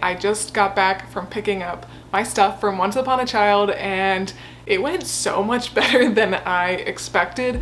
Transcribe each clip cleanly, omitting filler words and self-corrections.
I just got back from picking up my stuff from Once Upon a Child and it went so much better than I expected.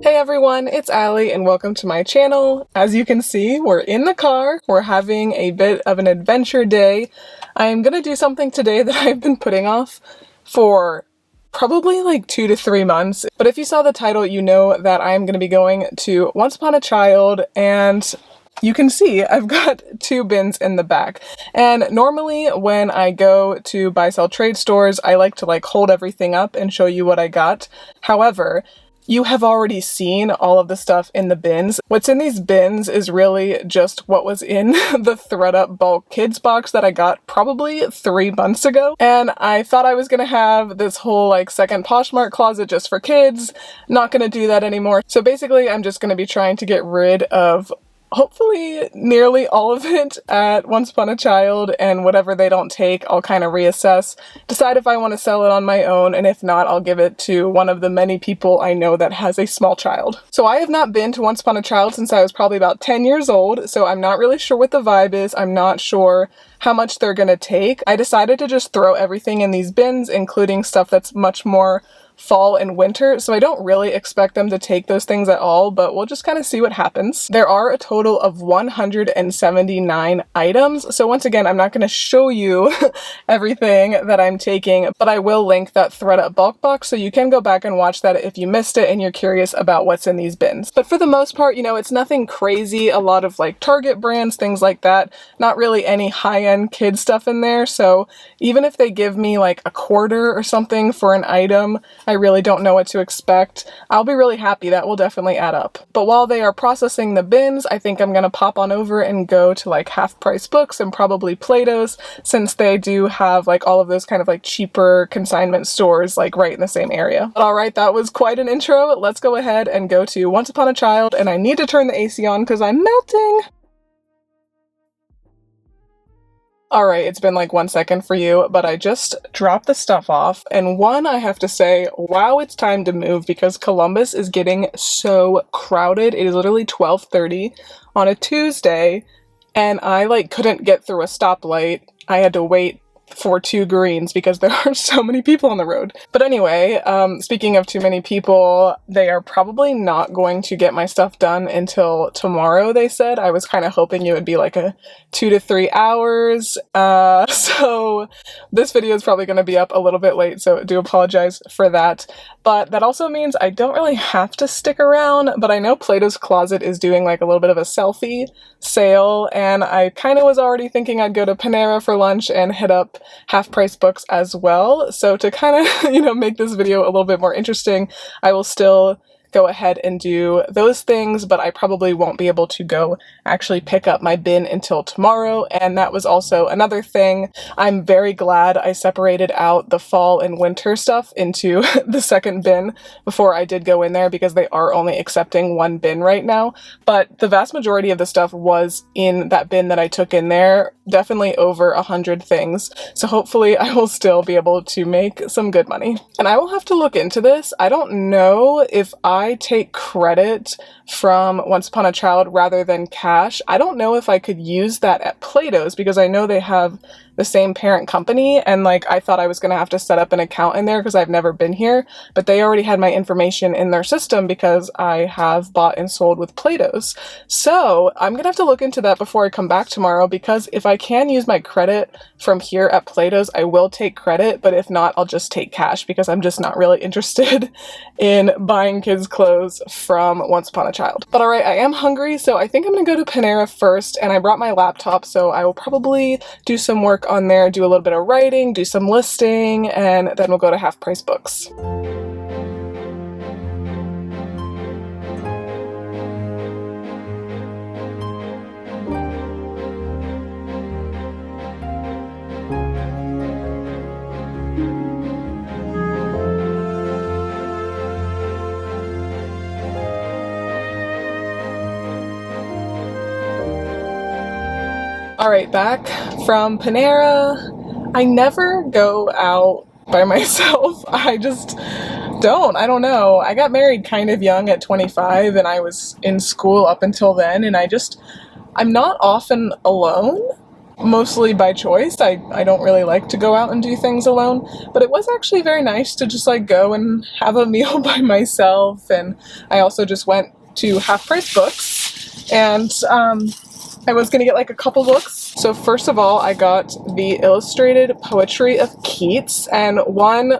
Hey everyone, it's Allie and welcome to my channel. As you can see, we're in the car. We're having a bit of an adventure day. I'm gonna do something today that I've been putting off for probably like 2 to 3 months. But if you saw the title, you know that I'm gonna be going to Once Upon a Child, and you can see I've got 2 bins in the back. And normally when I go to buy sell trade stores, I like to hold everything up and show you what I got. However, you have already seen all of the stuff in the bins. What's in these bins is really just what was in the ThredUp bulk kids box that I got probably 3 months ago. And I thought I was gonna have this whole second Poshmark closet just for kids. Not gonna do that anymore. So basically I'm just gonna be trying to get rid of hopefully nearly all of it at Once Upon a Child, and whatever they don't take, I'll kind of reassess, decide if I want to sell it on my own, and if not, I'll give it to one of the many people I know that has a small child. So I have not been to Once Upon a Child since I was probably about 10 years old, so I'm not really sure what the vibe is. I'm not sure how much they're gonna take. I decided to just throw everything in these bins, including stuff that's much more fall and winter, so I don't really expect them to take those things at all, but we'll just kind of see what happens. There are a total of 179 items, so once again, I'm not going to show you everything that I'm taking, but I will link that ThredUp bulk box so you can go back and watch that if you missed it and you're curious about what's in these bins. But for the most part, you know, it's nothing crazy, a lot of Target brands, things like that, not really any high-end kid stuff in there, so even if they give me a quarter or something for an item, I really don't know what to expect. I'll be really happy. That will definitely add up. But while they are processing the bins, I think I'm gonna pop on over and go to Half Price Books and probably Plato's, since they do have all of those kind of cheaper consignment stores right in the same area. But alright, that was quite an intro. Let's go ahead and go to Once Upon a Child, and I need to turn the AC on because I'm melting. Alright, it's been 1 second for you, but I just dropped the stuff off, and one, I have to say, wow, it's time to move because Columbus is getting so crowded. It is literally 12:30 on a Tuesday, and I couldn't get through a stoplight. I had to wait for 2 greens because there are so many people on the road. But anyway, speaking of too many people, they are probably not going to get my stuff done until tomorrow, they said. I was kind of hoping it would be a 2 to 3 hours. So this video is probably going to be up a little bit late, so I do apologize for that. But that also means I don't really have to stick around, but I know Plato's Closet is doing a little bit of a selfie sale, and I kind of was already thinking I'd go to Panera for lunch and hit up Half Price Books as well. So to kind of, make this video a little bit more interesting, I will still go ahead and do those things, but I probably won't be able to go actually pick up my bin until tomorrow. And that was also another thing. I'm very glad I separated out the fall and winter stuff into the second bin before I did go in there, because they are only accepting 1 bin right now. But the vast majority of the stuff was in that bin that I took in there, definitely over 100 things. So hopefully I will still be able to make some good money. And I will have to look into this. I don't know if I take credit from Once Upon a Child rather than cash. I don't know if I could use that at Plato's because I know they have the same parent company, and I thought I was gonna have to set up an account in there because I've never been here, but they already had my information in their system because I have bought and sold with Plato's. So I'm gonna have to look into that before I come back tomorrow, because if I can use my credit from here at Plato's, I will take credit, but if not, I'll just take cash because I'm just not really interested in buying kids clothes from Once Upon a Child. But alright, I am hungry, so I think I'm gonna go to Panera first, and I brought my laptop, so I will probably do some work on there, do a little bit of writing, do some listing, and then we'll go to Half Price Books. Alright, back from Panera. I never go out by myself. I just don't. I don't know. I got married kind of young at 25, and I was in school up until then, and I just I'm not often alone, mostly by choice. I don't really like to go out and do things alone, but it was actually very nice to just like go and have a meal by myself. And I also just went to Half Price Books, and I was gonna get like a couple books. So first of all, I got the Illustrated Poetry of Keats, and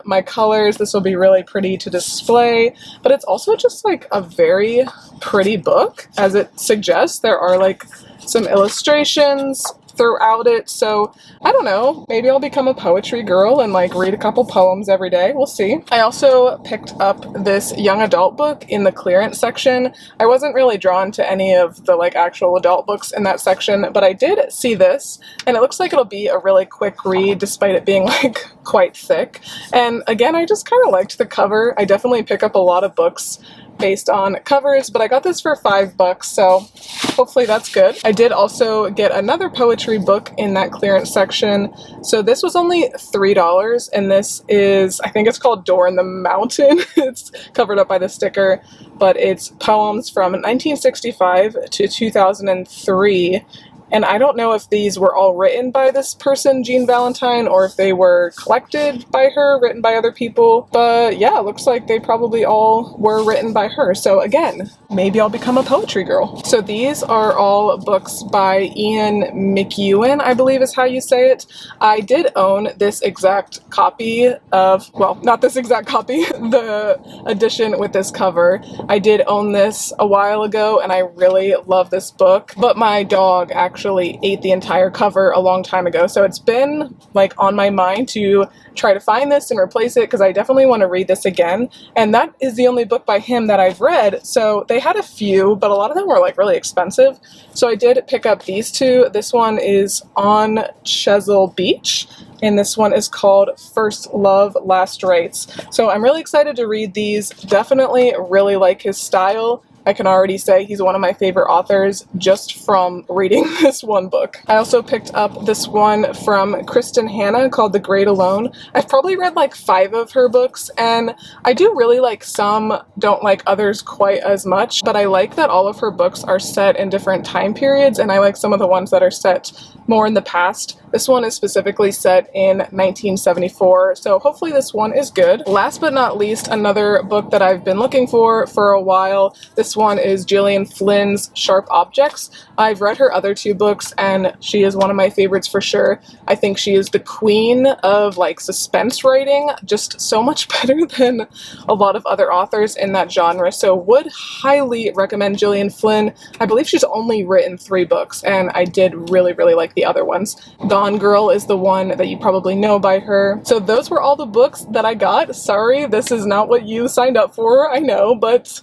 my colors, this will be really pretty to display, but it's also just like a very pretty book, as it suggests. There are like some illustrations throughout it, so I don't know, maybe I'll become a poetry girl and like read a couple poems every day. We'll see. I also picked up this young adult book in the clearance section. I wasn't really drawn to any of the like actual adult books in that section, but I did see this, and it looks like it'll be a really quick read despite it being like quite thick. And again, I just kind of liked the cover. I definitely pick up a lot of books based on covers, but I got this for $5, so hopefully that's good. I did also get another poetry book in that clearance section. So this was only $3, and this is, I think it's called Door in the Mountain. It's covered up by the sticker, but it's poems from 1965 to 2003. And I don't know if these were all written by this person, Jean Valentine, or if they were collected by her, written by other people. But yeah, it looks like they probably all were written by her. So again, maybe I'll become a poetry girl. So these are all books by Ian McEwan, I believe is how you say it. I did own this exact copy of, well, not this exact copy, the edition with this cover. I did own this a while ago, and I really love this book, but my dog actually ate the entire cover a long time ago, so it's been like on my mind to try to find this and replace it, because I definitely want to read this again. And that is the only book by him that I've read. So they had a few, but a lot of them were like really expensive, so I did pick up these two. This one is On Chesil Beach, and this one is called First Love, Last Rites. So I'm really excited to read these. Definitely really like his style. I can already say he's one of my favorite authors just from reading this one book. I also picked up this one from Kristen Hanna called The Great Alone. I've probably read like 5 of her books, and I do really like some, don't like others quite as much, but I like that all of her books are set in different time periods, and I like some of the ones that are set more in the past. This one is specifically set in 1974, so hopefully this one is good. Last but not least, another book that I've been looking for a while. This one is Gillian Flynn's Sharp Objects. I've read her other 2 books, and she is one of my favorites for sure. I think she is the queen of like suspense writing, just so much better than a lot of other authors in that genre, so would highly recommend Gillian Flynn. I believe she's only written 3 books, and I did really like the other ones. Gone Girl is the one that you probably know by her. So those were all the books that I got. Sorry, this is not what you signed up for, I know, but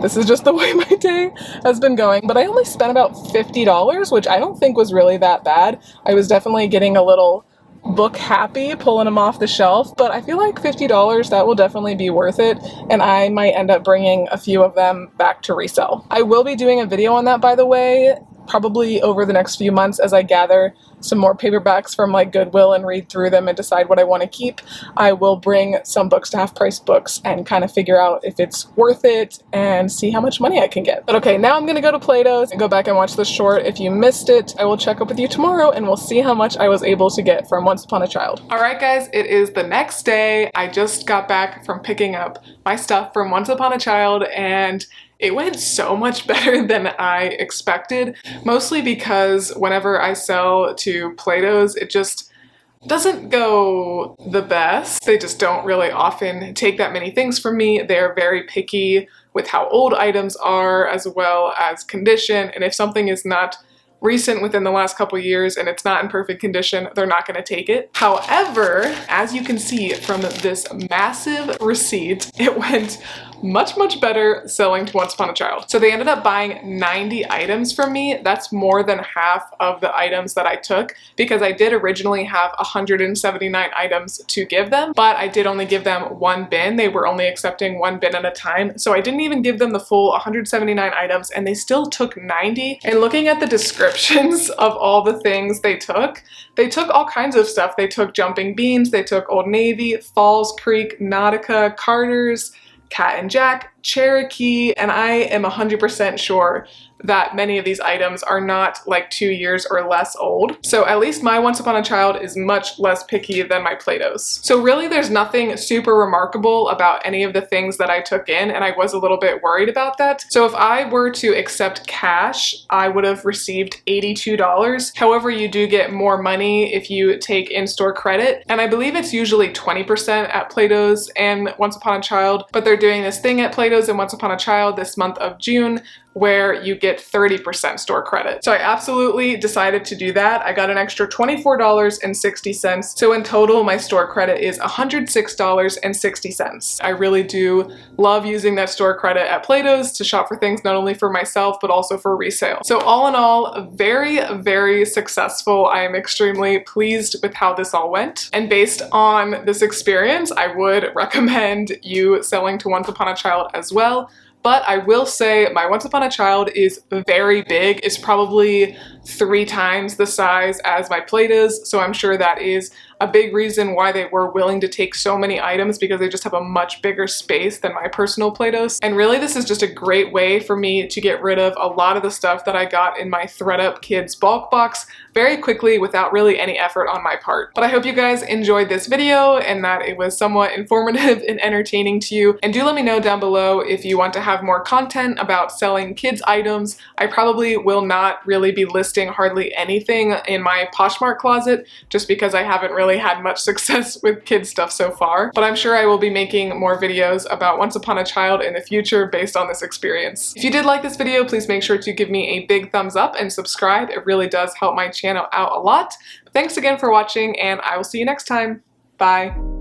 this is just the way my day has been going. But I only spent about $50, which I don't think was really that bad. I was definitely getting a little book happy pulling them off the shelf, but I feel like $50, that will definitely be worth it, and I might end up bringing a few of them back to resell. I will be doing a video on that, by the way, probably over the next few months as I gather some more paperbacks from like Goodwill and read through them and decide what I want to keep. I will bring some books to Half Price Books and kind of figure out if it's worth it and see how much money I can get. But okay, now I'm gonna go to Plato's and go back and watch the short. If you missed it, I will check up with you tomorrow and we'll see how much I was able to get from Once Upon a Child. Alright guys, it is the next day. I just got back from picking up my stuff from Once Upon a Child, and it went so much better than I expected, mostly because whenever I sell to Plato's, it just doesn't go the best. They just don't really often take that many things from me. They're very picky with how old items are as well as condition, and if something is not recent within the last couple years and it's not in perfect condition, they're not going to take it. However, as you can see from this massive receipt, it went much better selling to Once Upon a Child. So they ended up buying 90 items from me. That's more than half of the items that I took, because I did originally have 179 items to give them, but I did only give them 1 bin. They were only accepting 1 bin at a time, so I didn't even give them the full 179 items, and they still took 90. And looking at the descriptions of all the things they took all kinds of stuff. They took Jumping Beans, they took Old Navy, Falls Creek, Nautica, Carter's, Cat and Jack, Cherokee, and I am 100% sure that many of these items are not like 2 years or less old. So at least my Once Upon a Child is much less picky than my Play-Dohs. So really there's nothing super remarkable about any of the things that I took in, and I was a little bit worried about that. So if I were to accept cash, I would have received $82. However, you do get more money if you take in-store credit, and I believe it's usually 20% at Play-Dohs and Once Upon a Child, but they're doing this thing at Play-Dohs and Once Upon a Child this month of June where you get 30% store credit. So I absolutely decided to do that. I got an extra $24.60. So in total, my store credit is $106.60. I really do love using that store credit at Play-Dohs to shop for things not only for myself, but also for resale. So all in all, very, very successful. I am extremely pleased with how this all went. And based on this experience, I would recommend you selling to Once Upon a Child as well. But I will say my Once Upon a Child is very big. It's probably 3 times the size as my Play-Dohs, so I'm sure that is a big reason why they were willing to take so many items, because they just have a much bigger space than my personal Play-Dohs. And really this is just a great way for me to get rid of a lot of the stuff that I got in my ThredUp Kids bulk box very quickly without really any effort on my part. But I hope you guys enjoyed this video and that it was somewhat informative and entertaining to you. And do let me know down below if you want to have more content about selling kids items. I probably will not really be listing hardly anything in my Poshmark closet just because I haven't really had much success with kids stuff so far. But I'm sure I will be making more videos about Once Upon a Child in the future based on this experience. If you did like this video, please make sure to give me a big thumbs up and subscribe. It really does help my channel out a lot. Thanks again for watching, and I will see you next time. Bye.